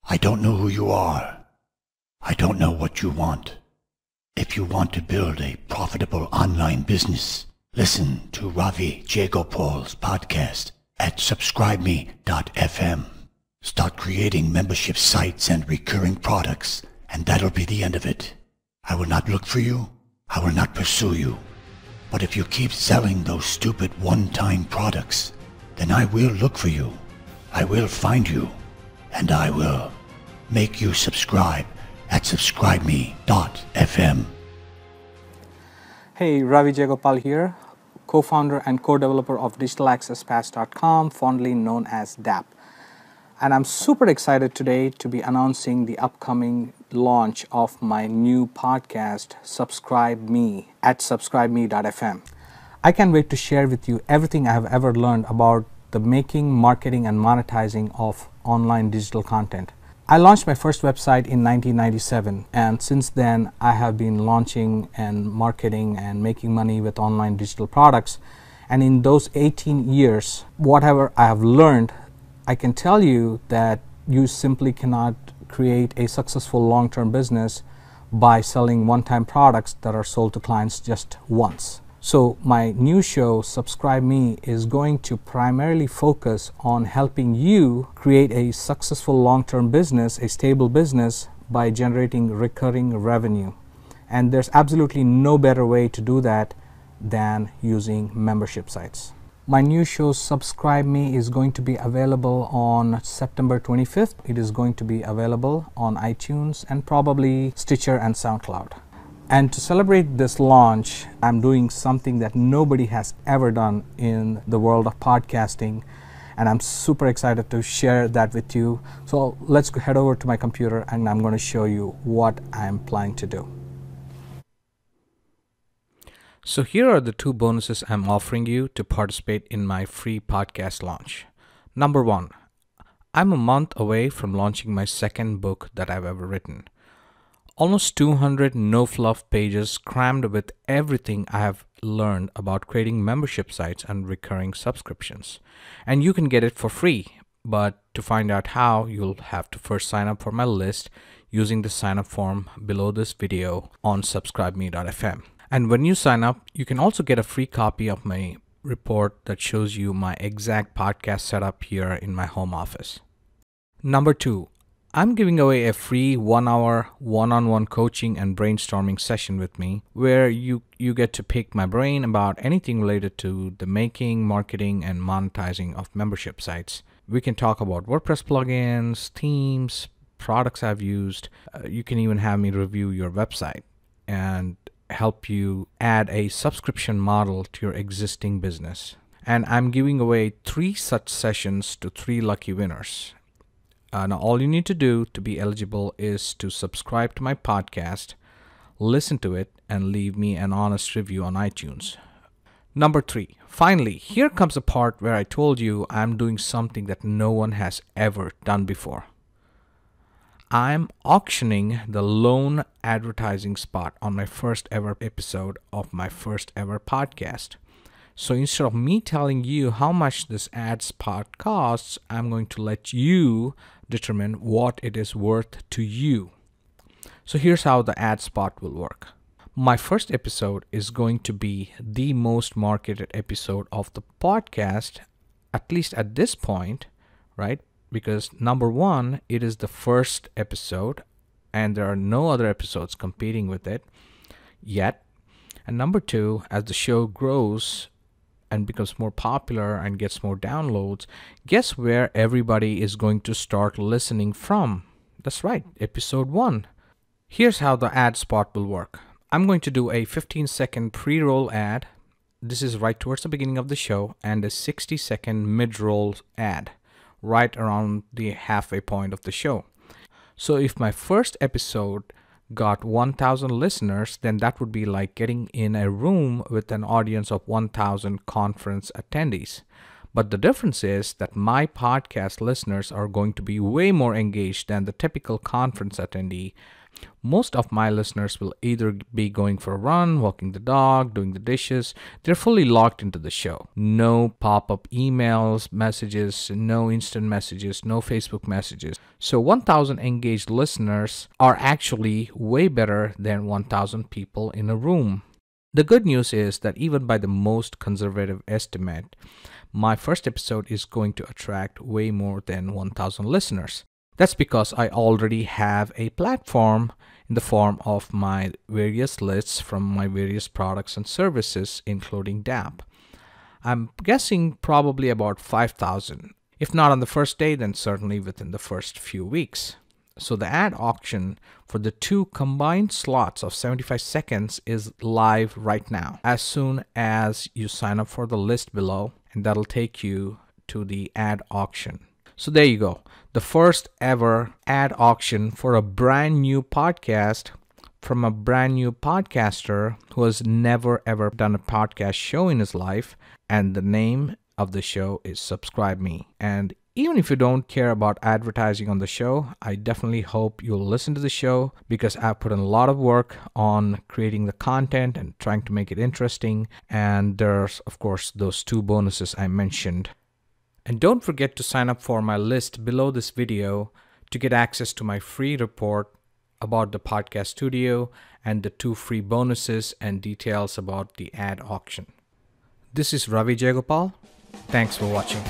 I don't know who you are. I don't know what you want. If you want to build a profitable online business, listen to Ravi Jagopal's podcast at subscribeme.fm. Start creating membership sites and recurring products, and that'll be the end of it. I will not look for you. I will not pursue you. But if you keep selling those stupid one-time products, then I will look for you. I will find you, and I will make you subscribe at subscribeme.fm. Hey, Ravi Jagopal here, co-founder and co-developer of digitalaccesspass.com, fondly known as DAP. And I'm super excited today to be announcing the upcoming launch of my new podcast, Subscribe Me, at subscribeme.fm. I can't wait to share with you everything I have ever learned about the making, marketing, and monetizing of online digital content. I launched my first website in 1997, and since then I have been launching and marketing and making money with online digital products. And in those 18 years, whatever I have learned, I can tell you that you simply cannot create a successful long-term business by selling one-time products that are sold to clients just once. So my new show, Subscribe Me, is going to primarily focus on helping you create a successful long-term business, a stable business, by generating recurring revenue. And there's absolutely no better way to do that than using membership sites. My new show, Subscribe Me, is going to be available on September 25th. It is going to be available on iTunes and probably Stitcher and SoundCloud. And to celebrate this launch, I'm doing something that nobody has ever done in the world of podcasting, and I'm super excited to share that with you. So let's head over to my computer and I'm going to show you what I'm planning to do. So here are the two bonuses I'm offering you to participate in my free podcast launch. Number one, I'm a month away from launching my second book that I've ever written. Almost 200 no-fluff pages crammed with everything I have learned about creating membership sites and recurring subscriptions. And you can get it for free, but to find out how, you'll have to first sign up for my list using the sign-up form below this video on subscribeme.fm. And when you sign up, you can also get a free copy of my report that shows you my exact podcast setup here in my home office. Number two, I'm giving away a free 1-hour one-on-one coaching and brainstorming session with me where you get to pick my brain about anything related to the making, marketing, and monetizing of membership sites. We can talk about WordPress plugins, themes, products I've used. You can even have me review your website and help you add a subscription model to your existing business. And I'm giving away 3 such sessions to 3 lucky winners. Now, all you need to do to be eligible is to subscribe to my podcast, listen to it, and leave me an honest review on iTunes. Number 3, finally, here comes the part where I told you I'm doing something that no one has ever done before. I'm auctioning the lone advertising spot on my first ever episode of my first ever podcast. So instead of me telling you how much this ad spot costs, I'm going to let you determine what it is worth to you. So here's how the ad spot will work. My first episode is going to be the most marketed episode of the podcast, at least at this point, right? Because number one, it is the first episode and there are no other episodes competing with it yet. And number two, as the show grows and becomes more popular and gets more downloads, guess where everybody is going to start listening from? That's right, episode 1. Here's how the ad spot will work. I'm going to do a 15-second pre-roll ad. This is right towards the beginning of the show, and a 60-second mid-roll ad right around the halfway point of the show. So if my first episode got 1,000 listeners, then that would be like getting in a room with an audience of 1,000 conference attendees. But the difference is that my podcast listeners are going to be way more engaged than the typical conference attendee Most of my listeners will either be going for a run, walking the dog, doing the dishes. They're fully locked into the show. No pop-up emails, messages, no instant messages, no Facebook messages. So 1,000 engaged listeners are actually way better than 1,000 people in a room. The good news is that even by the most conservative estimate, my first episode is going to attract way more than 1,000 listeners. That's because I already have a platform in the form of my various lists from my various products and services, including DAP. I'm guessing probably about 5,000. If not on the first day, then certainly within the first few weeks. So the ad auction for the 2 combined slots of 75 seconds is live right now. As soon as you sign up for the list below, and that'll take you to the ad auction. So there you go. The first ever ad auction for a brand new podcast from a brand new podcaster who has never ever done a podcast show in his life. And the name of the show is Subscribe Me. And even if you don't care about advertising on the show, I definitely hope you'll listen to the show because I've put in a lot of work on creating the content and trying to make it interesting. And there's, of course, those 2 bonuses I mentioned. And don't forget to sign up for my list below this video to get access to my free report about the podcast studio and the 2 free bonuses and details about the ad auction. This is Ravi Jayagopal. Thanks for watching.